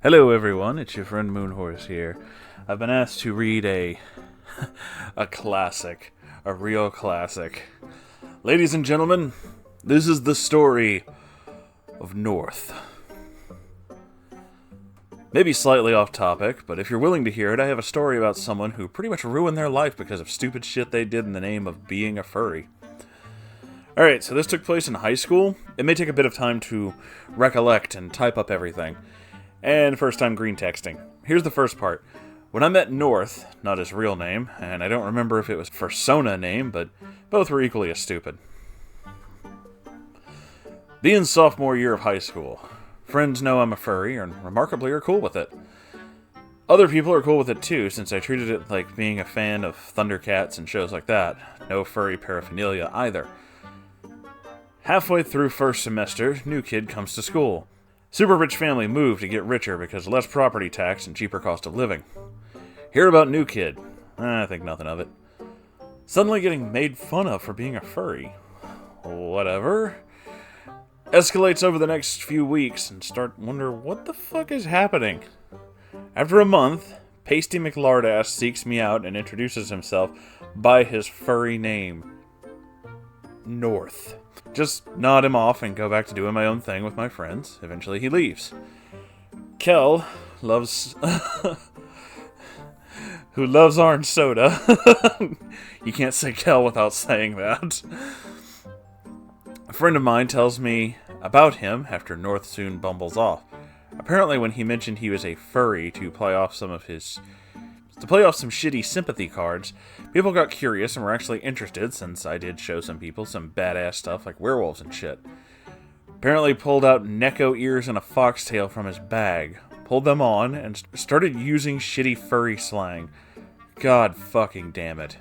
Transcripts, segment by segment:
Hello everyone, it's your friend Moonhorse here. I've been asked to read a classic, a real classic. Ladies and gentlemen, this is the story of North. Maybe slightly off topic, but if you're willing to hear it, I have a story about someone who pretty much ruined their life because of stupid shit they did in the name of being a furry. Alright, so this took place in high school. It may take a bit of time to recollect and type up everything. And first time green texting. Here's the first part. When I met North, not his real name, and I don't remember if it was persona name, but both were equally as stupid. Being sophomore year of high school. Friends know I'm a furry and remarkably are cool with it. Other people are cool with it too, since I treated it like being a fan of Thundercats and shows like that. No furry paraphernalia either. Halfway through first semester, new kid comes to school. Super rich family moved to get richer because less property tax and cheaper cost of living. Hear about new kid. I think nothing of it. Suddenly getting made fun of for being a furry. Whatever. Escalates over the next few weeks and start wonder what the fuck is happening. After a month, Pasty McLardass seeks me out and introduces himself by his furry name. North. Just nod him off and go back to doing my own thing with my friends. Eventually he leaves. Kell loves... who loves orange soda. You can't say Kell without saying that. A friend of mine tells me about him after North soon bumbles off. Apparently when he mentioned he was a furry to play off some shitty sympathy cards, people got curious and were actually interested, since I did show some people some badass stuff like werewolves and shit. Apparently pulled out Neko ears and a foxtail from his bag, pulled them on, and started using shitty furry slang. God fucking damn it.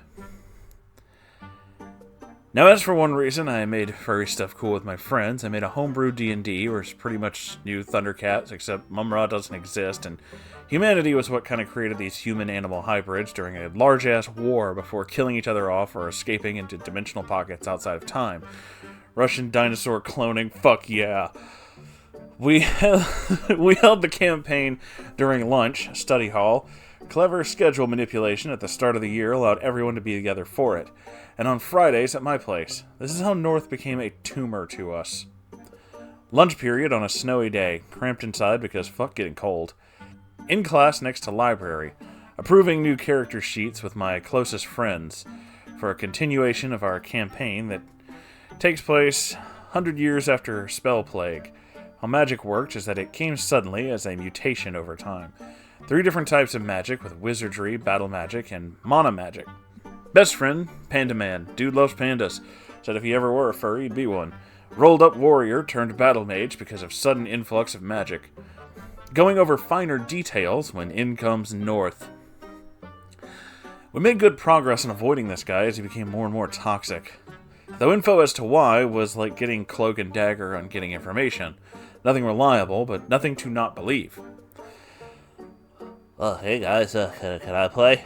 Now, as for one reason I made furry stuff cool with my friends, I made a homebrew D&D where it's pretty much new Thundercats, except Mumra doesn't exist, and humanity was what kind of created these human-animal hybrids during a large-ass war before killing each other off or escaping into dimensional pockets outside of time. Russian dinosaur cloning, fuck yeah. We held the campaign during lunch, study hall. Clever schedule manipulation at the start of the year allowed everyone to be together for it. And on Fridays at my place. This is how North became a tumor to us. Lunch period on a snowy day, cramped inside because fuck getting cold. In class next to library, approving new character sheets with my closest friends for a continuation of our campaign that takes place 100 years after Spell Plague. How magic worked is that it came suddenly as a mutation over time. 3 different types of magic with wizardry, battle magic, and mana magic. Best friend, Panda Man. Dude loves pandas. Said if he ever were a furry, he'd be one. Rolled up warrior turned battle mage because of sudden influx of magic. Going over finer details when in comes North. We made good progress in avoiding this guy as he became more and more toxic. Though info as to why was like getting cloak and dagger on getting information. Nothing reliable, but nothing to not believe. Oh, hey guys, can I play?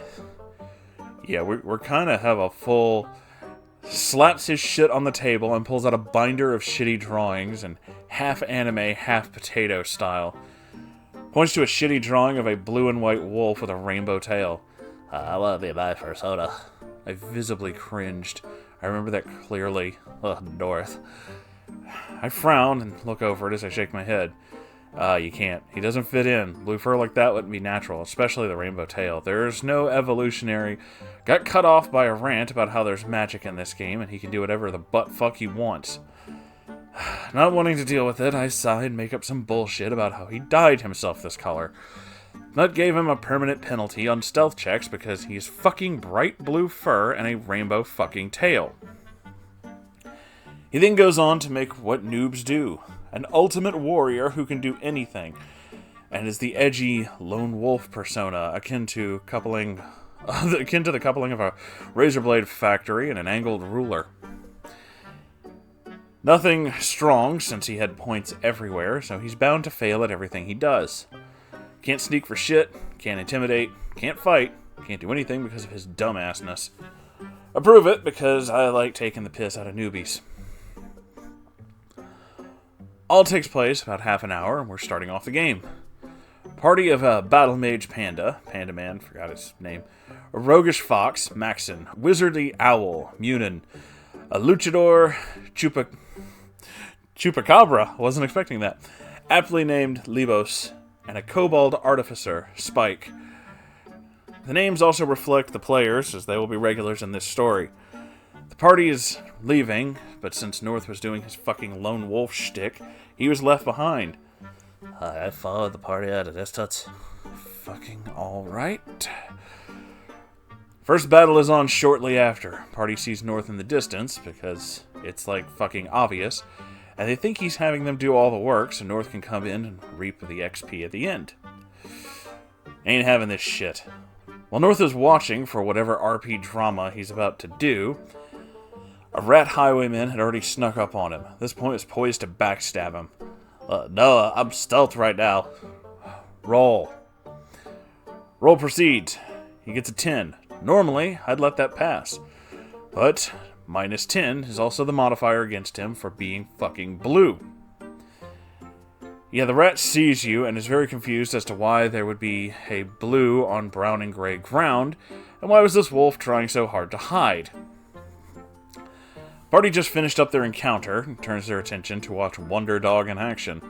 Yeah, we're kind of have a full... Slaps his shit on the table and pulls out a binder of shitty drawings and half anime, half potato style. Points to a shitty drawing of a blue and white wolf with a rainbow tail. I want to be my persona. I visibly cringed. I remember that clearly. North. I frown and look over it as I shake my head. You can't. He doesn't fit in. Blue fur like that wouldn't be natural, especially the rainbow tail. There's no evolutionary... Got cut off by a rant about how there's magic in this game and he can do whatever the butt fuck he wants. Not wanting to deal with it, I sighed and make up some bullshit about how he dyed himself this color. That gave him a permanent penalty on stealth checks because he's fucking bright blue fur and a rainbow fucking tail. He then goes on to make what noobs do. An ultimate warrior who can do anything, and is the edgy lone wolf persona akin to the coupling of a razor blade factory and an angled ruler. Nothing strong, since he had points everywhere, so he's bound to fail at everything he does. Can't sneak for shit, can't intimidate, can't fight, can't do anything because of his dumbassness. Approve it because I like taking the piss out of newbies. All takes place about half an hour, and we're starting off the game. Party of a Battle Mage Panda, Panda Man, forgot his name, a Roguish Fox, Maxon, Wizardy Owl, Munin, a Luchador, Chupacabra, wasn't expecting that, aptly named Libos, and a Kobold Artificer, Spike. The names also reflect the players, as they will be regulars in this story. The party is leaving, but since North was doing his fucking lone wolf shtick, he was left behind. I followed the party at a distance. Fucking alright. First battle is on shortly after. Party sees North in the distance, because it's like fucking obvious, and they think he's having them do all the work so North can come in and reap the XP at the end. Ain't having this shit. While North is watching for whatever RP drama he's about to do, a rat highwayman had already snuck up on him. At this point, was poised to backstab him. No, I'm stealth right now. Roll. Roll proceeds. He gets a 10. Normally, I'd let that pass. But minus 10 is also the modifier against him for being fucking blue. Yeah, the rat sees you and is very confused as to why there would be a blue on brown and gray ground, and why was this wolf trying so hard to hide. Party just finished up their encounter and turns their attention to watch Wonder Dog in action.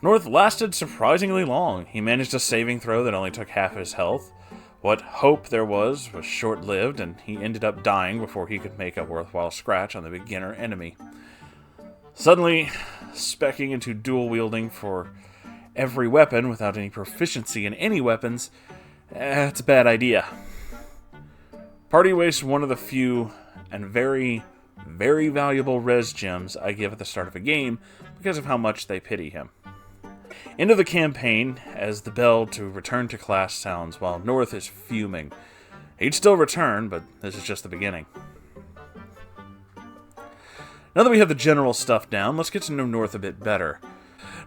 North lasted surprisingly long. He managed a saving throw that only took half his health. What hope there was short-lived, and he ended up dying before he could make a worthwhile scratch on the beginner enemy. Suddenly, speccing into dual-wielding for every weapon without any proficiency in any weapons, it's a bad idea. Party wastes one of the few and very valuable res gems I give at the start of a game because of how much they pity him. End of the campaign as the bell to return to class sounds while North is fuming. He'd still return, but this is just the beginning. Now that we have the general stuff down, let's get to know North a bit better.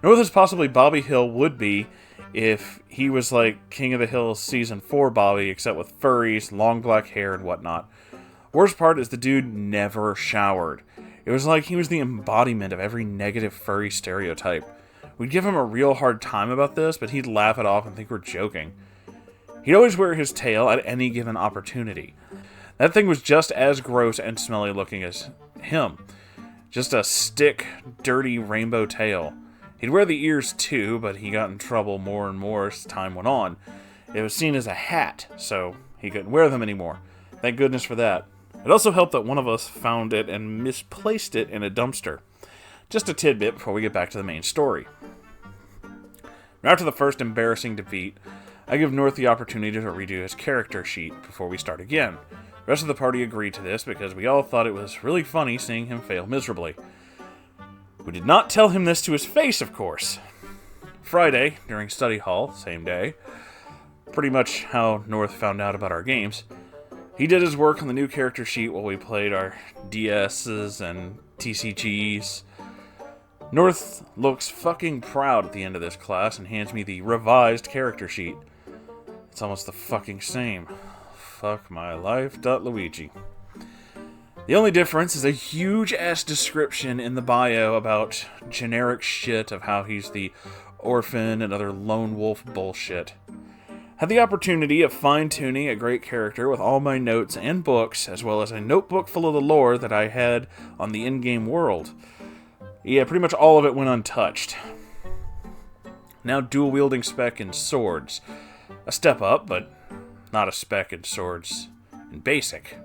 North is possibly Bobby Hill would be if he was like King of the Hill Season 4 Bobby, except with furries, long black hair, and whatnot. Worst part is the dude never showered. It was like he was the embodiment of every negative furry stereotype. We'd give him a real hard time about this, but he'd laugh it off and think we're joking. He'd always wear his tail at any given opportunity. That thing was just as gross and smelly looking as him. Just a stick, dirty rainbow tail. He'd wear the ears too, but he got in trouble more and more as time went on. It was seen as a hat, so he couldn't wear them anymore. Thank goodness for that. It also helped that one of us found it and misplaced it in a dumpster. Just a tidbit before we get back to the main story. After the first embarrassing defeat, I give North the opportunity to redo his character sheet before we start again. The rest of the party agreed to this because we all thought it was really funny seeing him fail miserably. We did not tell him this to his face, of course. Friday, during study hall, same day, pretty much how North found out about our games, he did his work on the new character sheet while we played our DSs and TCGs. North looks fucking proud at the end of this class and hands me the revised character sheet. It's almost the fucking same. Fuck my life, Luigi. The only difference is a huge-ass description in the bio about generic shit of how he's the orphan and other lone wolf bullshit. Had the opportunity of fine-tuning a great character with all my notes and books, as well as a notebook full of the lore that I had on the in-game world. Yeah, pretty much all of it went untouched. Now dual-wielding spec in swords. A step up, but not a spec in swords in basic.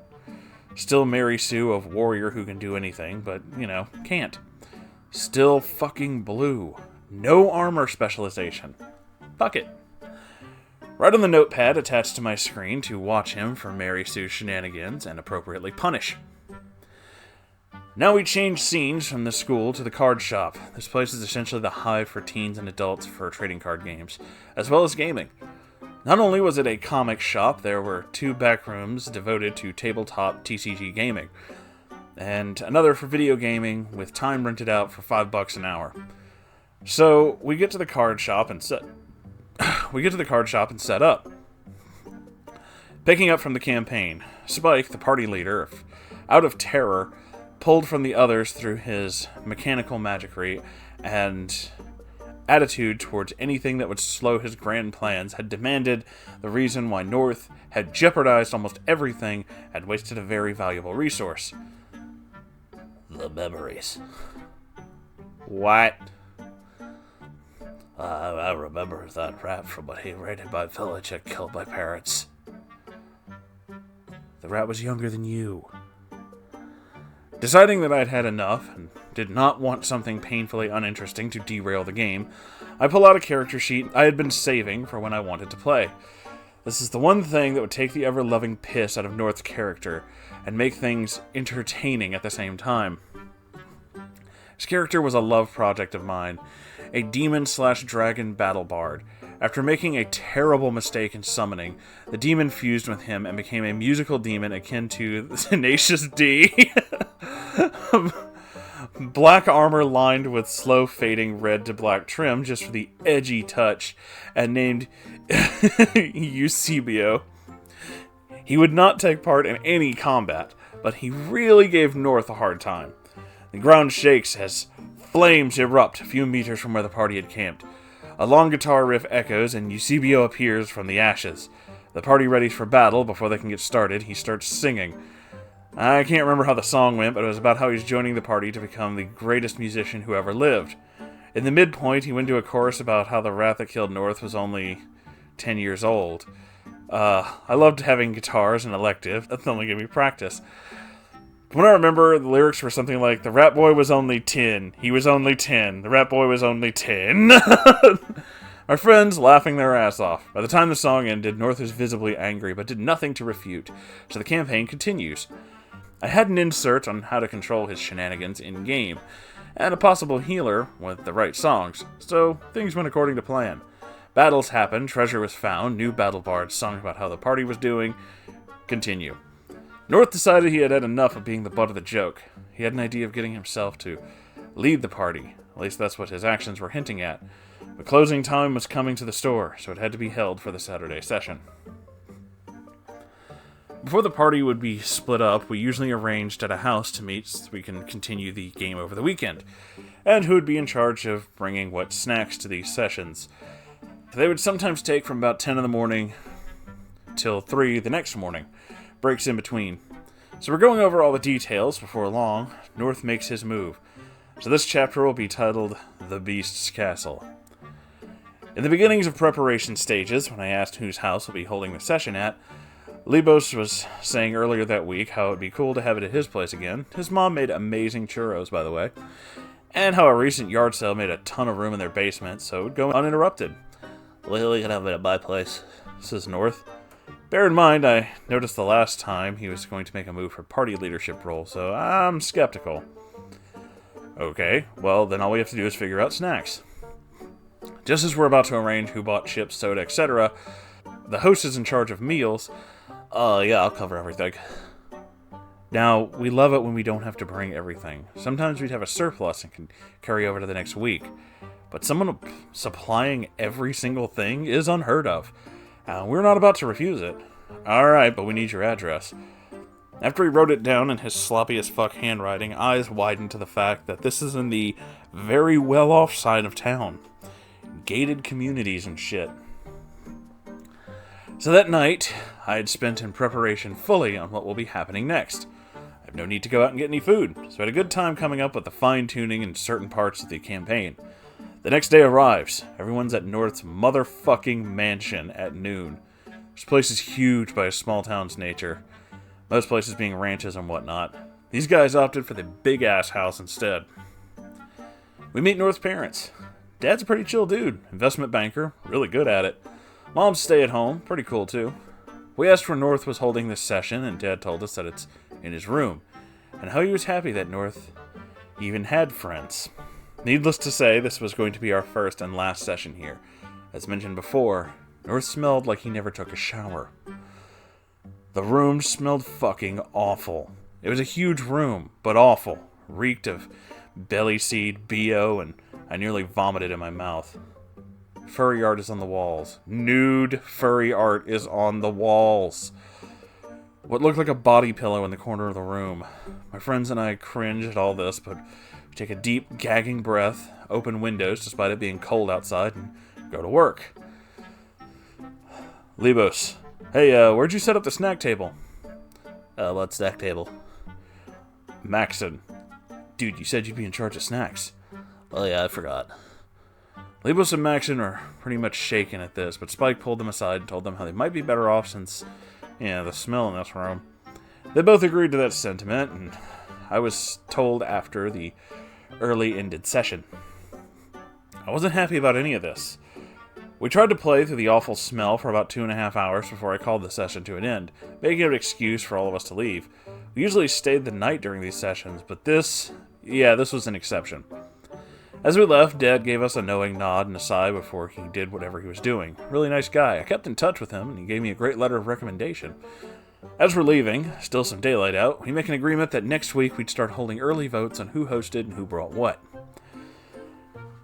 Still Mary Sue of warrior who can do anything, but, can't. Still fucking blue. No armor specialization. Fuck it. Right on the notepad attached to my screen to watch him for Mary Sue shenanigans and appropriately punish. Now we change scenes from the school to the card shop. This place is essentially the hive for teens and adults for trading card games, as well as gaming. Not only was it a comic shop, there were 2 back rooms devoted to tabletop TCG gaming, and another for video gaming with time rented out for $5 an hour. So we get to the card shop and set up. Picking up from the campaign, Spike, the party leader, out of terror, pulled from the others through his mechanical magicry and attitude towards anything that would slow his grand plans had demanded the reason why North had jeopardized almost everything and wasted a very valuable resource. The memories. What? I remember that rat from when he raided my village and killed my parents. The rat was younger than you. Deciding that I'd had enough and did not want something painfully uninteresting to derail the game, I pull out a character sheet I had been saving for when I wanted to play. This is the one thing that would take the ever-loving piss out of North's character and make things entertaining at the same time. His character was a love project of mine, a demon/dragon battle bard. After making a terrible mistake in summoning, the demon fused with him and became a musical demon akin to the Tenacious D. Black armor lined with slow fading red to black trim just for the edgy touch, and named Eusebio. He would not take part in any combat, but he really gave North a hard time. The ground shakes as flames erupt a few meters from where the party had camped. A long guitar riff echoes, and Eusebio appears from the ashes. The party readies for battle. Before they can get started, he starts singing. I can't remember how the song went, but it was about how he's joining the party to become the greatest musician who ever lived. In the midpoint, he went to a chorus about how the rat that killed North was only 10 years old. I loved having guitars and elective. That only gave me practice. When I remember, the lyrics were something like, the rat boy was only 10, he was only 10, the rat boy was only 10. My friends laughing their ass off. By the time the song ended, North was visibly angry, but did nothing to refute, so the campaign continues. I had an insert on how to control his shenanigans in-game, and a possible healer with the right songs, so things went according to plan. Battles happened, treasure was found, new battle bards sung about how the party was doing. Continue. North decided he had had enough of being the butt of the joke. He had an idea of getting himself to lead the party. At least that's what his actions were hinting at. But closing time was coming to the store, so it had to be held for the Saturday session. Before the party would be split up, we usually arranged at a house to meet so we can continue the game over the weekend, and who would be in charge of bringing what snacks to these sessions. They would sometimes take from about 10 in the morning till 3 the next morning. Breaks in between. So we're going over all the details before long. North makes his move. So this chapter will be titled The Beast's Castle. In the beginnings of preparation stages, when I asked whose house we'll be holding the session at, Libos was saying earlier that week how it would be cool to have it at his place again. His mom made amazing churros, by the way. And how a recent yard sale made a ton of room in their basement, so it would go uninterrupted. Well, we can have it at my place, says North. Bear in mind, I noticed the last time he was going to make a move for party leadership role, so I'm skeptical. Okay, well, then all we have to do is figure out snacks. Just as we're about to arrange who bought chips, soda, etc., the host is in charge of meals. Yeah, I'll cover everything. Now, we love it when we don't have to bring everything. Sometimes we'd have a surplus and can carry over to the next week. But someone supplying every single thing is unheard of. We're not about to refuse it. Alright, but we need your address. After he wrote it down in his sloppy-as-fuck handwriting, eyes widened to the fact that this is in the very well-off side of town. Gated communities and shit. So that night, I had spent in preparation fully on what will be happening next. I have no need to go out and get any food, so I had a good time coming up with the fine-tuning in certain parts of the campaign. The next day arrives. Everyone's at North's motherfucking mansion at noon. This place is huge by a small town's nature. Most places being ranches and whatnot. These guys opted for the big-ass house instead. We meet North's parents. Dad's a pretty chill dude. Investment banker. Really good at it. Mom's stay at home. Pretty cool, too. We asked where North was holding this session, and Dad told us that it's in his room. And how he was happy that North even had friends. Needless to say, this was going to be our first and last session here. As mentioned before, North smelled like he never took a shower. The room smelled fucking awful. It was a huge room, but awful. Reeked of belly seed, BO, and I nearly vomited in my mouth. Furry art is on the walls. Nude furry art is on the walls. What looked like a body pillow in the corner of the room. My friends and I cringed at all this, but we take a deep, gagging breath, open windows despite it being cold outside, and go to work. Libos, hey, where'd you set up the snack table? What snack table? Maxon, dude, you said you'd be in charge of snacks. Oh yeah, I forgot. Libos and Maxon are pretty much shaken at this, but Spike pulled them aside and told them how they might be better off since, the smell in this room. They both agreed to that sentiment, and I was told after the early ended session. I wasn't happy about any of this. We tried to play through the awful smell for about 2.5 hours before I called the session to an end, making an excuse for all of us to leave. We usually stayed the night during these sessions, but this was an exception. As we left, Dad gave us a knowing nod and a sigh before he did whatever he was doing. Really nice guy. I kept in touch with him, and he gave me a great letter of recommendation. As we're leaving, still some daylight out, we make an agreement that next week we'd start holding early votes on who hosted and who brought what.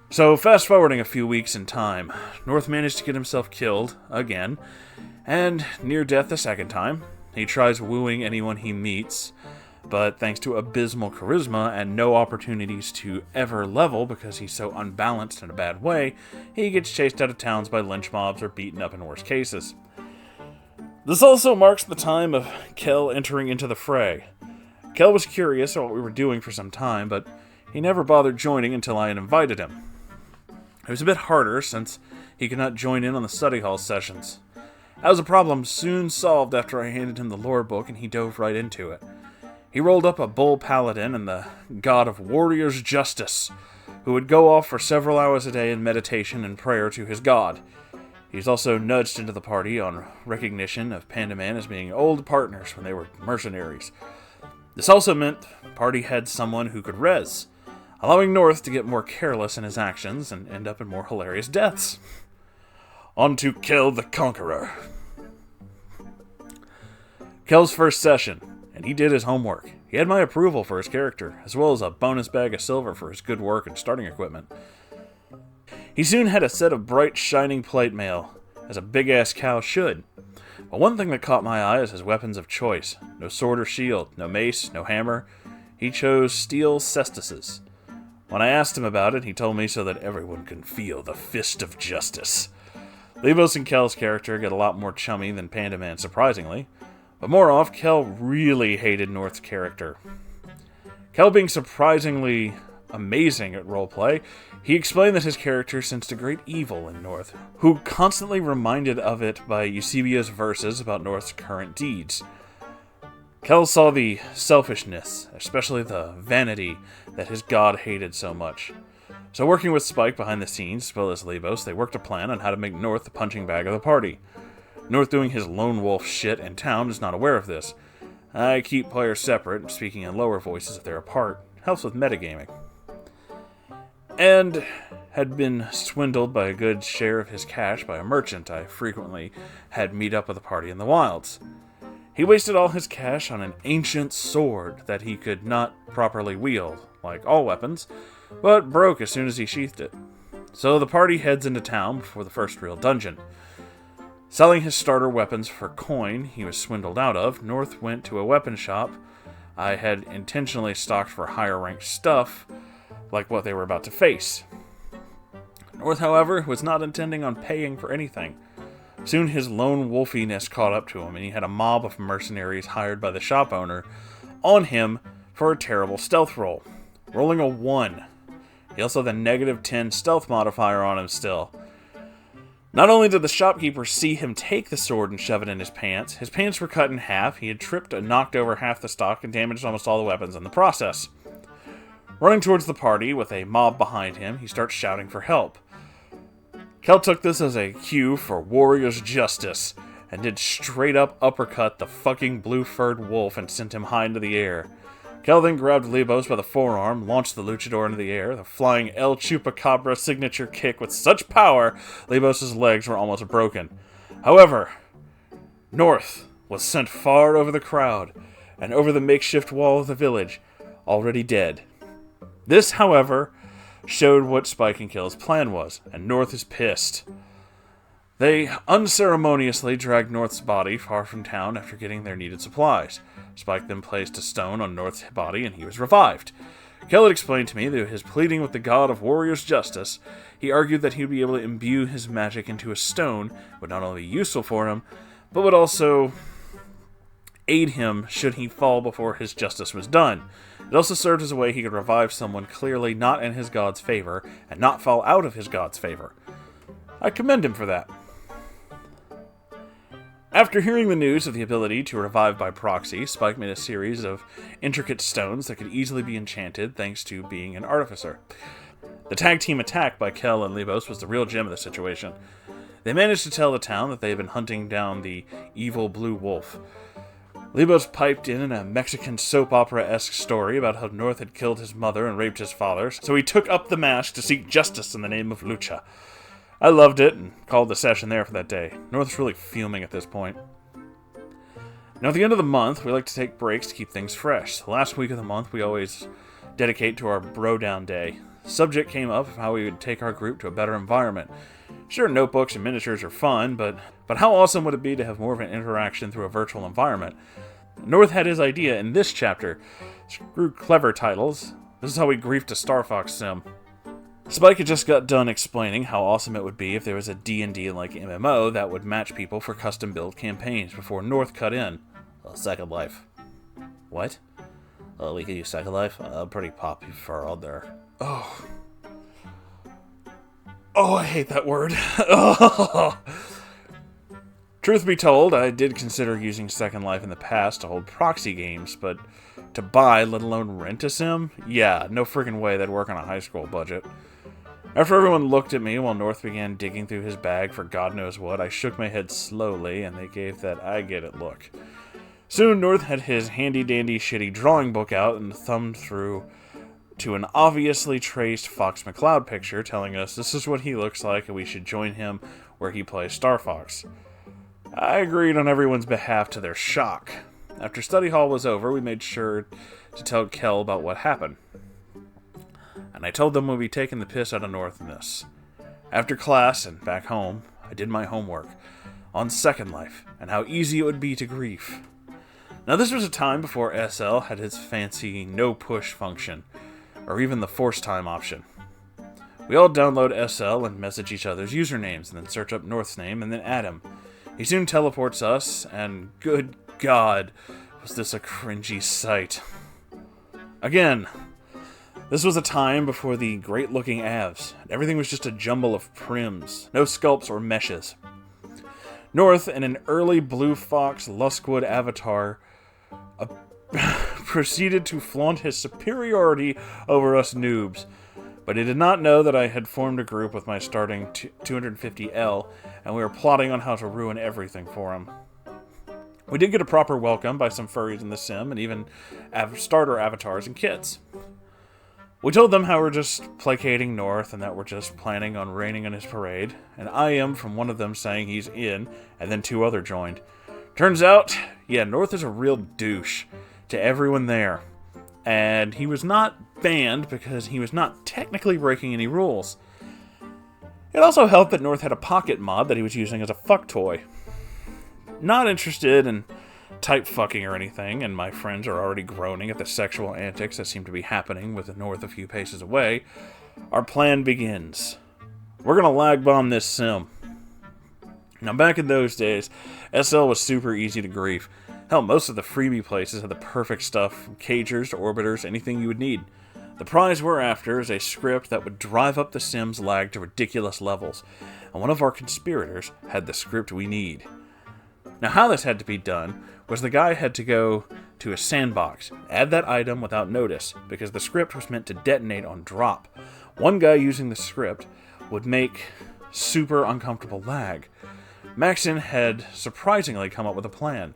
So, fast-forwarding a few weeks in time, North managed to get himself killed, again, and near death a second time. He tries wooing anyone he meets, but thanks to abysmal charisma and no opportunities to ever level because he's so unbalanced in a bad way, he gets chased out of towns by lynch mobs or beaten up in worse cases. This also marks the time of Kell entering into the fray. Kell was curious at what we were doing for some time, but he never bothered joining until I had invited him. It was a bit harder since he could not join in on the study hall sessions. That was a problem soon solved after I handed him the lore book and he dove right into it. He rolled up a bull paladin and the god of warriors' justice, who would go off for several hours a day in meditation and prayer to his god. He's also nudged into the party on recognition of Pandaman as being old partners when they were mercenaries. This also meant the party had someone who could res, allowing North to get more careless in his actions and end up in more hilarious deaths. On to Kell the Conqueror. Kell's first session, and he did his homework. He had my approval for his character, as well as a bonus bag of silver for his good work and starting equipment. He soon had a set of bright, shining plate mail, as a big-ass cow should. But one thing that caught my eye is his weapons of choice. No sword or shield, no mace, no hammer. He chose steel cestices. When I asked him about it, he told me so that everyone can feel the fist of justice. Libos and Kell's character get a lot more chummy than Pandaman, surprisingly. But more off, Kell really hated North's character. Kell being surprisingly amazing at roleplay, he explained that his character sensed a great evil in North, who constantly reminded of it by Eusebio's verses about North's current deeds. Kell saw the selfishness, especially the vanity, that his god hated so much. So working with Spike behind the scenes, as well as Libos, they worked a plan on how to make North the punching bag of the party. North doing his lone wolf shit in town is not aware of this. I keep players separate, speaking in lower voices if they're apart. Helps with metagaming. And had been swindled by a good share of his cash by a merchant I frequently had meet up with the party in the wilds. He wasted all his cash on an ancient sword that he could not properly wield, like all weapons, but broke as soon as he sheathed it. So the party heads into town before the first real dungeon. Selling his starter weapons for coin he was swindled out of, North went to a weapon shop I had intentionally stocked for higher ranked stuff, like what they were about to face. North, however, was not intending on paying for anything. Soon his lone wolfiness caught up to him, and he had a mob of mercenaries hired by the shop owner on him for a terrible stealth roll, rolling a 1. He also had the -10 stealth modifier on him still. Not only did the shopkeeper see him take the sword and shove it in his pants were cut in half, he had tripped and knocked over half the stock and damaged almost all the weapons in the process. Running towards the party with a mob behind him, he starts shouting for help. Kell took this as a cue for warrior's justice, and did straight up uppercut the fucking blue-furred wolf and sent him high into the air. Kell then grabbed Libos by the forearm, launched the luchador into the air, the flying El Chupacabra signature kick with such power, Libos' legs were almost broken. However, North was sent far over the crowd, and over the makeshift wall of the village, already dead. This, however, showed what Spike and Kell's plan was, and North is pissed. They unceremoniously dragged North's body far from town after getting their needed supplies. Spike then placed a stone on North's body and he was revived. Kell had explained to me that his pleading with the god of warriors' justice, he argued that he would be able to imbue his magic into a stone, would not only be useful for him, but would also aid him should he fall before his justice was done. It also served as a way he could revive someone clearly not in his god's favor, and not fall out of his god's favor. I commend him for that. After hearing the news of the ability to revive by proxy, Spike made a series of intricate stones that could easily be enchanted thanks to being an artificer. The tag team attack by Kell and Libos was the real gem of the situation. They managed to tell the town that they had been hunting down the evil blue wolf. Libos piped in a Mexican soap opera-esque story about how North had killed his mother and raped his father, so he took up the mask to seek justice in the name of Lucha. I loved it and called the session there for that day. North's really fuming at this point. Now, at the end of the month, we like to take breaks to keep things fresh. The last week of the month, we always dedicate to our Bro Down Day. The subject came up of how we would take our group to a better environment. Sure, notebooks and miniatures are fun, but how awesome would it be to have more of an interaction through a virtual environment? North had his idea in this chapter. Screw clever titles. This is how we griefed a Star Fox sim. Spike had just got done explaining how awesome it would be if there was a D&D-like MMO that would match people for custom-build campaigns before North cut in. Second Life. What? We could use Second Life. Pretty popular on there. Oh, I hate that word. Oh. Truth be told, I did consider using Second Life in the past to hold proxy games, but to buy, let alone rent a sim? Yeah, no friggin' way that'd work on a high school budget. After everyone looked at me while North began digging through his bag for God knows what, I shook my head slowly, and they gave that I get it look. Soon, North had his handy-dandy shitty drawing book out and thumbed through to an obviously traced Fox McCloud picture telling us this is what he looks like and we should join him where he plays Star Fox. I agreed on everyone's behalf to their shock. After study hall was over, we made sure to tell Kell about what happened. And I told them we'd be taking the piss out of North in this. After class and back home, I did my homework on Second Life and how easy it would be to grief. Now this was a time before SL had its fancy no-push function, or even the force time option. We all download SL and message each other's usernames, and then search up North's name and then add him. He soon teleports us, and good God, was this a cringy sight. Again, this was a time before the great-looking avs, and everything was just a jumble of prims, no sculpts or meshes. North, in an early Blue Fox Luskwood avatar, proceeded to flaunt his superiority over us noobs, but he did not know that I had formed a group with my starting 250L, and we were plotting on how to ruin everything for him. We did get a proper welcome by some furries in the sim, and even starter avatars and kits. We told them how we're just placating North, and that we're just planning on raining on his parade, and I am from one of them saying he's in, and then 2 other joined. Turns out, yeah, North is a real douche to everyone there, and he was not banned because he was not technically breaking any rules. It also helped that North had a pocket mod that he was using as a fuck toy. Not interested in type fucking or anything, and my friends are already groaning at the sexual antics that seem to be happening with the North a few paces away. Our plan begins. We're gonna lag bomb this sim. Now back in those days, SL was super easy to grief. Hell, most of the freebie places had the perfect stuff, from cagers to orbiters, anything you would need. The prize we're after is a script that would drive up the sim's lag to ridiculous levels, and one of our conspirators had the script we need. Now how this had to be done was the guy had to go to a sandbox, add that item without notice, because the script was meant to detonate on drop. One guy using the script would make super uncomfortable lag. Maxon had surprisingly come up with a plan.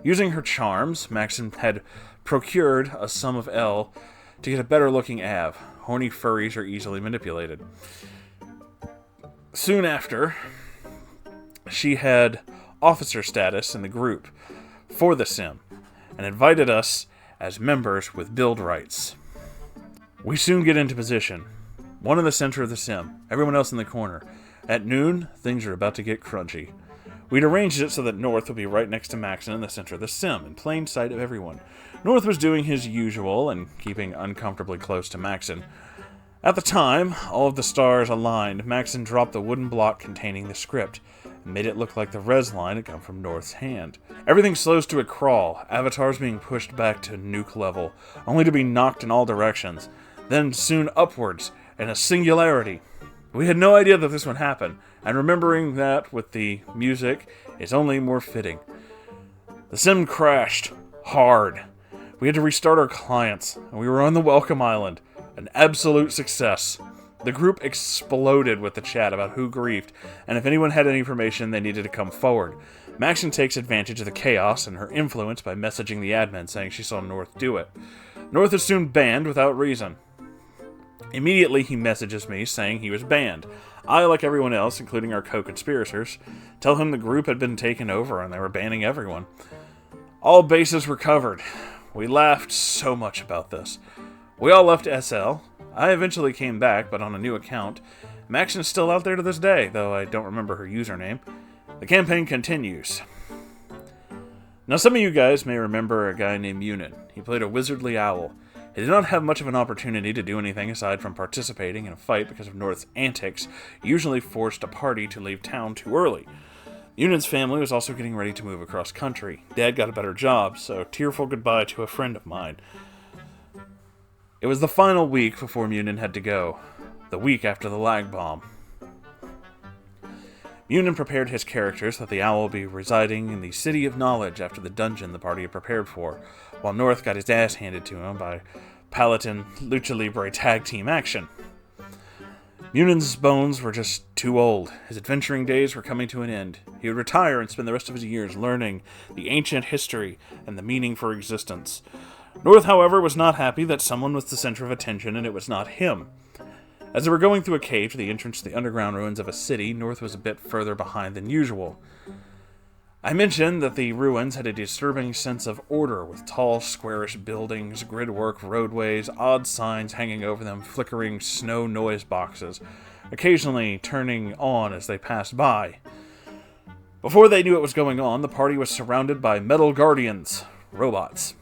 Using her charms, Maxon had procured a sum of L to get a better looking Av. Horny furries are easily manipulated. Soon after, she had officer status in the group for the sim, and invited us as members with build rights. We soon get into position. One in the center of the sim, everyone else in the corner. At noon, things are about to get crunchy. We'd arranged it so that North would be right next to Maxon in the center of the sim, in plain sight of everyone. North was doing his usual and keeping uncomfortably close to Maxon. At the time, all of the stars aligned. Maxon dropped the wooden block containing the script and made it look like the res line had come from North's hand. Everything slows to a crawl, avatars being pushed back to nuke level, only to be knocked in all directions, then soon upwards, in a singularity. We had no idea that this would happen, and remembering that with the music is only more fitting. The sim crashed. Hard. We had to restart our clients, and we were on the Welcome Island. An absolute success. The group exploded with the chat about who grieved, and if anyone had any information, they needed to come forward. Maxon takes advantage of the chaos and her influence by messaging the admin saying she saw North do it. North is soon banned without reason. Immediately, he messages me saying he was banned. I, like everyone else, including our co-conspirators, tell him the group had been taken over and they were banning everyone. All bases were covered. We laughed so much about this. We all left SL. I eventually came back, but on a new account. Maxon's still out there to this day, though I don't remember her username. The campaign continues. Now, some of you guys may remember a guy named Munin. He played a wizardly owl. He did not have much of an opportunity to do anything aside from participating in a fight because of North's antics, usually forced a party to leave town too early. Munin's family was also getting ready to move across country. Dad got a better job, so tearful goodbye to a friend of mine. It was the final week before Munin had to go. The week after the lag bomb. Munin prepared his character so that the owl would be residing in the City of Knowledge after the dungeon the party had prepared for, while North got his ass handed to him by Paladin Lucha Libre tag team action. Munin's bones were just too old. His adventuring days were coming to an end. He would retire and spend the rest of his years learning the ancient history and the meaning for existence. North, however, was not happy that someone was the center of attention and it was not him. As they were going through a cave to the entrance to the underground ruins of a city, North was a bit further behind than usual. I mentioned that the ruins had a disturbing sense of order, with tall, squarish buildings, gridwork, roadways, odd signs hanging over them, flickering snow noise boxes, occasionally turning on as they passed by. Before they knew what was going on, the party was surrounded by metal guardians, robots.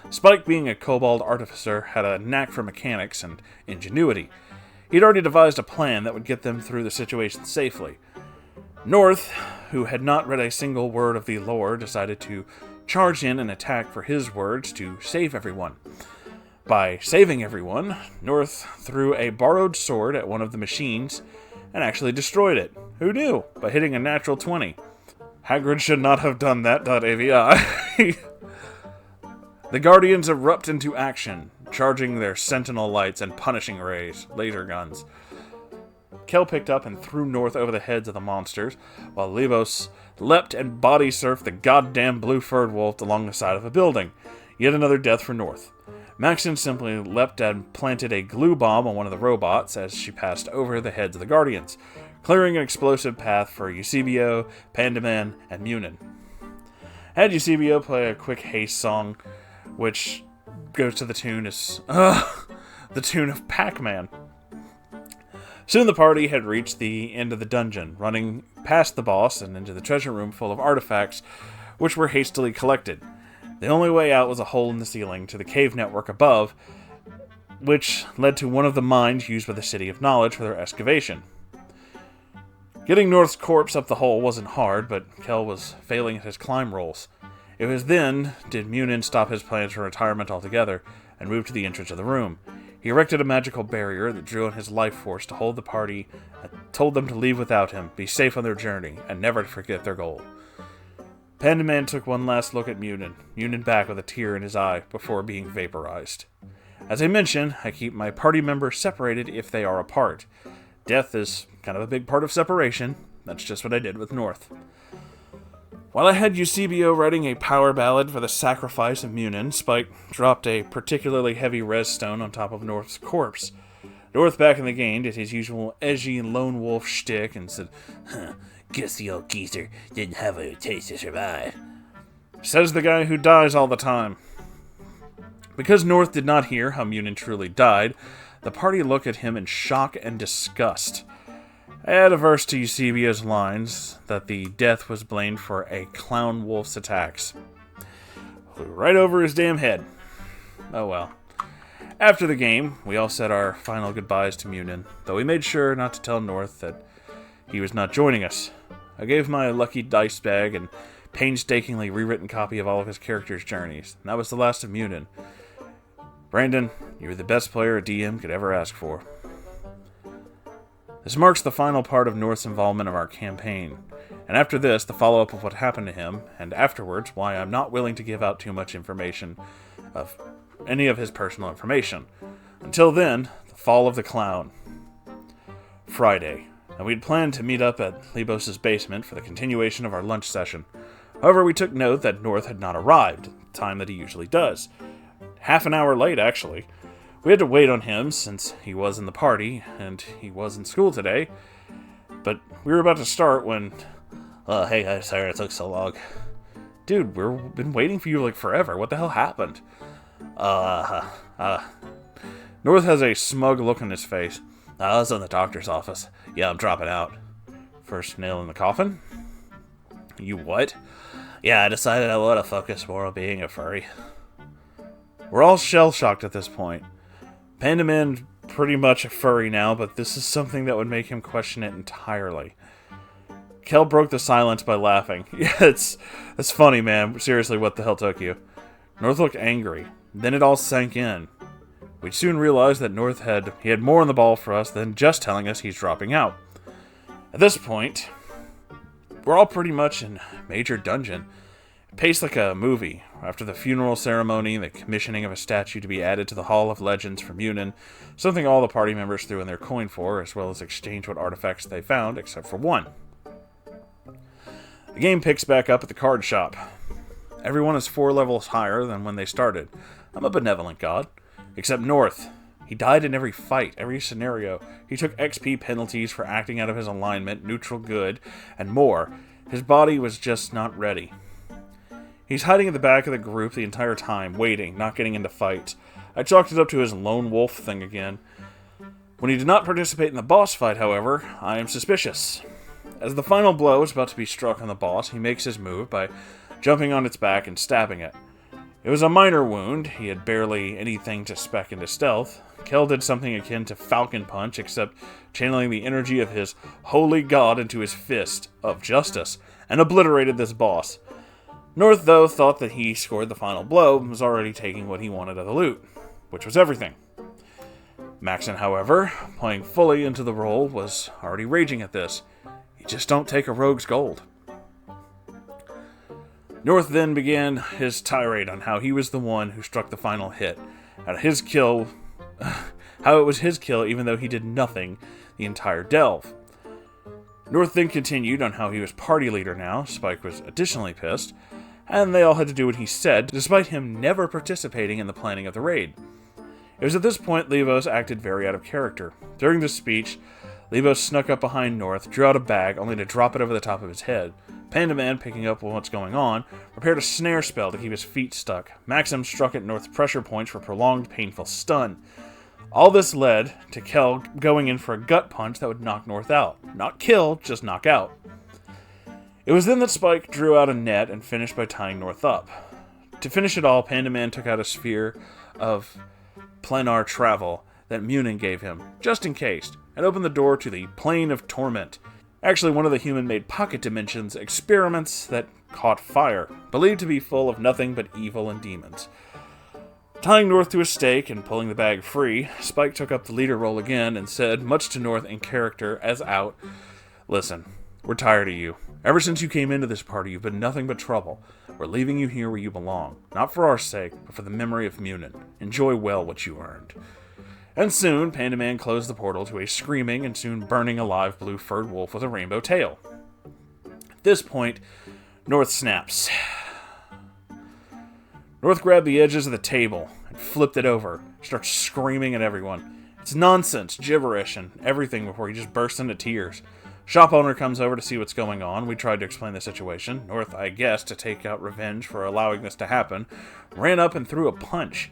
Spike, being a kobold artificer, had a knack for mechanics and ingenuity. He'd already devised a plan that would get them through the situation safely. North, who had not read a single word of the lore, decided to charge in and attack for his words to save everyone. By saving everyone, North threw a borrowed sword at one of the machines and actually destroyed it. Who knew? By hitting a natural 20. Hagrid should not have done that. .avi. The Guardians erupt into action, charging their sentinel lights and punishing rays, laser guns. Kell picked up and threw North over the heads of the monsters, while Levos leapt and body surfed the goddamn blue-furred wolf along the side of a building. Yet another death for North. Maxon simply leapt and planted a glue bomb on one of the robots as she passed over the heads of the Guardians, clearing an explosive path for Eusebio, Pandaman, and Munin. Had Eusebio play a quick haste song, which goes to the tune of Pac-Man. Soon the party had reached the end of the dungeon, running past the boss and into the treasure room full of artifacts, which were hastily collected. The only way out was a hole in the ceiling to the cave network above, which led to one of the mines used by the City of Knowledge for their excavation. Getting North's corpse up the hole wasn't hard, but Kell was failing at his climb rolls. It was then did Munin stop his plans for retirement altogether and move to the entrance of the room. He erected a magical barrier that drew on his life force to hold the party and told them to leave without him, be safe on their journey, and never to forget their goal. Pandaman took one last look at Munin back with a tear in his eye before being vaporized. As I mentioned, I keep my party members separated if they are apart. Death is kind of a big part of separation. That's just what I did with North. While I had Eusebio writing a power ballad for the sacrifice of Munin, Spike dropped a particularly heavy res stone on top of North's corpse. North, back in the game, did his usual edgy lone wolf shtick and said, Guess the old geezer didn't have what it takes to survive. Says the guy who dies all the time. Because North did not hear how Munin truly died, the party looked at him in shock and disgust. I add a verse to Eusebio's lines that the death was blamed for a clown wolf's attacks. Flew right over his damn head. Oh well. After the game, we all said our final goodbyes to Munin, though we made sure not to tell North that he was not joining us. I gave my lucky dice bag and painstakingly rewritten copy of all of his characters' journeys, and that was the last of Munin. Brandon, you were the best player a DM could ever ask for. This marks the final part of North's involvement of our campaign, and after this, the follow-up of what happened to him, and afterwards, why I'm not willing to give out too much information of any of his personal information. Until then, the fall of the clown. Friday, and we'd planned to meet up at Libos' basement for the continuation of our lunch session. However, we took note that North had not arrived, at the time that he usually does. Half an hour late, actually. We had to wait on him, since he was in the party, and he was in school today. But we were about to start when... hey, I'm sorry it took so long. Dude, we've been waiting for you like forever. What the hell happened? North has a smug look on his face. I was in the doctor's office. Yeah, I'm dropping out. First nail in the coffin? You what? Yeah, I decided I want to focus more on being a furry. We're all shell-shocked at this point. Panda Man's pretty much a furry now, but this is something that would make him question it entirely. Kell broke the silence by laughing. Yeah, it's funny, man. Seriously, what the hell took you? North looked angry. Then it all sank in. We soon realized that North had more on the ball for us than just telling us he's dropping out. At this point, we're all pretty much in Major Dungeon. Paced like a movie. After the funeral ceremony, the commissioning of a statue to be added to the Hall of Legends for Munin, something all the party members threw in their coin for, as well as exchange what artifacts they found, except for one. The game picks back up at the card shop. Everyone is 4 levels higher than when they started. I'm a benevolent god. Except North. He died in every fight, every scenario. He took XP penalties for acting out of his alignment, neutral good, and more. His body was just not ready. He's hiding at the back of the group the entire time, waiting, not getting into fights. I chalked it up to his lone wolf thing again. When he did not participate in the boss fight, however, I am suspicious. As the final blow is about to be struck on the boss, he makes his move by jumping on its back and stabbing it. It was a minor wound. He had barely anything to spec into stealth. Kell did something akin to Falcon Punch, except channeling the energy of his holy god into his fist of justice, and obliterated this boss. North, though, thought that he scored the final blow and was already taking what he wanted of the loot, which was everything. Maxon, however, playing fully into the role, was already raging at this. You just don't take a rogue's gold. North then began his tirade on how he was the one who struck the final hit, how it was his kill even though he did nothing the entire delve. North then continued on how he was party leader now. Spike was additionally pissed, and they all had to do what he said, despite him never participating in the planning of the raid. It was at this point Levos acted very out of character. During this speech, Levos snuck up behind North, drew out a bag, only to drop it over the top of his head. Panda Man, picking up on what's going on, prepared a snare spell to keep his feet stuck. Maxim struck at North's pressure points for prolonged, painful stun. All this led to Kell going in for a gut punch that would knock North out. Not kill, just knock out. It was then that Spike drew out a net and finished by tying North up. To finish it all, Panda Man took out a sphere of planar travel that Munin gave him, just in case, and opened the door to the Plane of Torment. Actually, one of the human-made pocket dimensions experiments that caught fire, believed to be full of nothing but evil and demons. Tying North to a stake and pulling the bag free, Spike took up the leader role again and said, much to North in character as out, "Listen, we're tired of you. Ever since you came into this party, you've been nothing but trouble. We're leaving you here where you belong, not for our sake, but for the memory of Munin. Enjoy well what you earned." And soon, Panda Man closed the portal to a screaming and soon burning alive blue-furred wolf with a rainbow tail. At this point, North snaps. North grabbed the edges of the table and flipped it over, starts screaming at everyone. It's nonsense, gibberish, and everything before he just bursts into tears. Shop owner comes over to see what's going on. We tried to explain the situation. North, I guess, to take out revenge for allowing this to happen, ran up and threw a punch.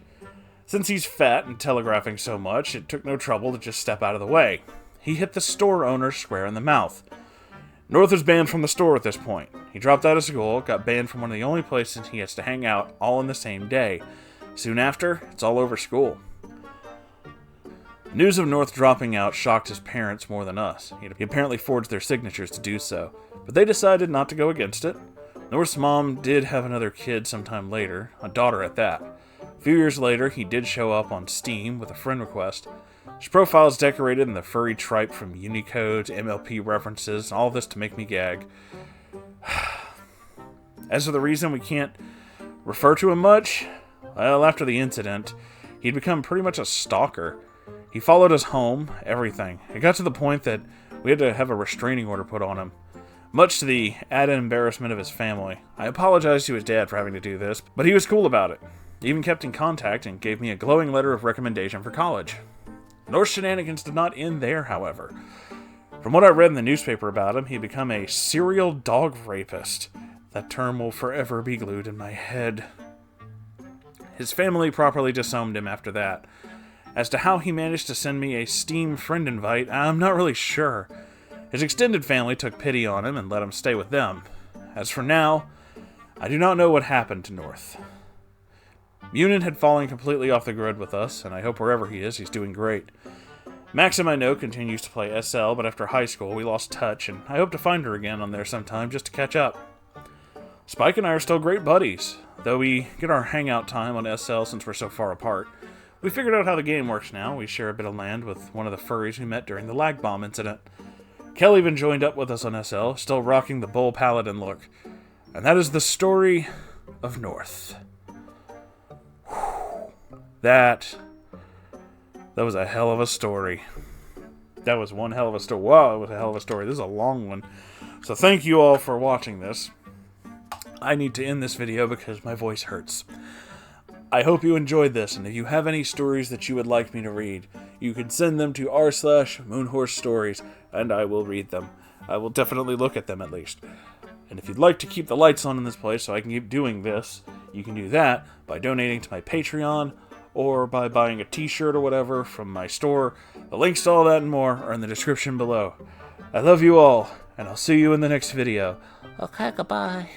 Since he's fat and telegraphing so much, it took no trouble to just step out of the way. he hit the store owner square in the mouth. North was banned from the store at this point. He dropped out of school, got banned from one of the only places he gets to hang out, all in the same day. Soon after, it's all over school. News of North dropping out shocked his parents more than us. He apparently forged their signatures to do so, but they decided not to go against it. North's mom did have another kid sometime later, a daughter at that. A few years later, he did show up on Steam with a friend request. His profile is decorated in the furry tripe from Unicode, MLP references, all this to make me gag. As for the reason we can't refer to him much, well, after the incident, he'd become pretty much a stalker. He followed us home, everything. It got to the point that we had to have a restraining order put on him, much to the added embarrassment of his family. I apologized to his dad for having to do this, but he was cool about it. He even kept in contact and gave me a glowing letter of recommendation for college. North's shenanigans did not end there, however. From what I read in the newspaper about him, he'd become a serial dog rapist. That term will forever be glued in my head. His family properly disowned him after that. As to how he managed to send me a Steam friend invite, I'm not really sure. His extended family took pity on him and let him stay with them. As for now, I do not know what happened to North. Munin had fallen completely off the grid with us, and I hope wherever he is, he's doing great. Maxim, I know, continues to play SL, but after high school, we lost touch, and I hope to find her again on there sometime just to catch up. Spike and I are still great buddies, though we get our hangout time on SL since we're so far apart. We figured out how the game works now. We share a bit of land with one of the furries we met during the lag bomb incident. Kell even joined up with us on SL, still rocking the Bull Paladin look. And that is the story of North. That was a hell of a story. That was one hell of a story. Wow, it was a hell of a story. This is a long one. So thank you all for watching this. I need to end this video because my voice hurts. I hope you enjoyed this, and if you have any stories that you would like me to read, you can send them to r/Moonhorse Stories, and I will read them. I will definitely look at them at least. And if you'd like to keep the lights on in this place so I can keep doing this, you can do that by donating to my Patreon, or by buying a t-shirt or whatever from my store. The links to all that and more are in the description below. I love you all, and I'll see you in the next video. Okay, goodbye.